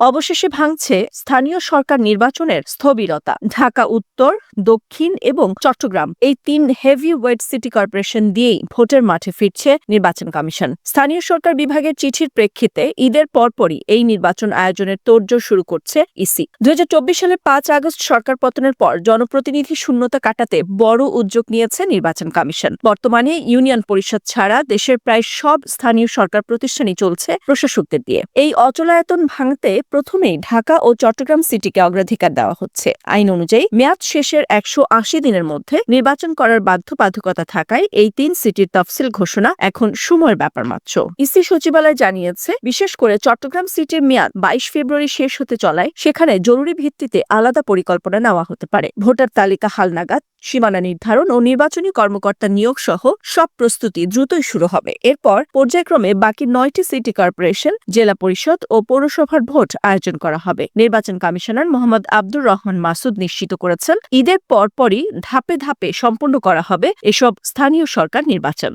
অবশেষে ভাঙছে স্থানীয় সরকার নির্বাচনের স্থবিরতা। ঢাকা উত্তর, দক্ষিণ এবং চট্টগ্রাম এই তিন হেভি ওয়েট সিটি কর্পোরেশন দিয়েই ভোটের মাঠে ফিরছে নির্বাচন কমিশন। স্থানীয় সরকার বিভাগের চিঠির প্রেক্ষিতে ঈদের পরপরই এই নির্বাচন আয়োজনের তোড়জোড় শুরু করছে ইসি। ২০২৪ সালের ৫ আগস্ট সরকার পতনের পর জনপ্রতিনিধি শূন্যতা কাটাতে বড় উদ্যোগ নিয়েছে নির্বাচন কমিশন। বর্তমানে ইউনিয়ন পরিষদ ছাড়া দেশের প্রায় সব স্থানীয় সরকার প্রতিষ্ঠানই চলছে প্রশাসকদের দিয়ে। এই অচলায়তন ভাঙতে প্রথমেই ঢাকা ও চট্টগ্রাম সিটিকে অগ্রাধিকার দেওয়া হচ্ছে। আইন অনুযায়ী মেয়াদ শেষের ১৮০ দিনের মধ্যে নির্বাচন করার বাধ্যবাধকতা থাকায় এই তিন সিটির তফসিল ঘোষণা এখন সময়ের ব্যাপার মাত্র। ইসি সচিবালয় জানিয়েছে, বিশেষ করে চট্টগ্রাম সিটির মেয়াদ ২২ ফেব্রুয়ারি শেষ হতে চলায় সেখানে জরুরি ভিত্তিতে আলাদা পরিকল্পনা নেওয়া হতে পারে। ভোটার তালিকা হালনাগাদ, সীমানা নির্ধারণ ও নির্বাচনী কর্মকর্তা নিয়োগ সহ সব প্রস্তুতি দ্রুতই শুরু হবে। এরপর পর্যায়ক্রমে বাকি ৯টি সিটি কর্পোরেশন, জেলা পরিষদ ও পৌরসভার ভোট আয়োজন করা হবে। নির্বাচন কমিশনার মোহাম্মদ আব্দুর রহমান মাসুদ নিশ্চিত করেছেন, ঈদের পরপরই ধাপে ধাপে সম্পন্ন করা হবে এসব স্থানীয় সরকার নির্বাচন।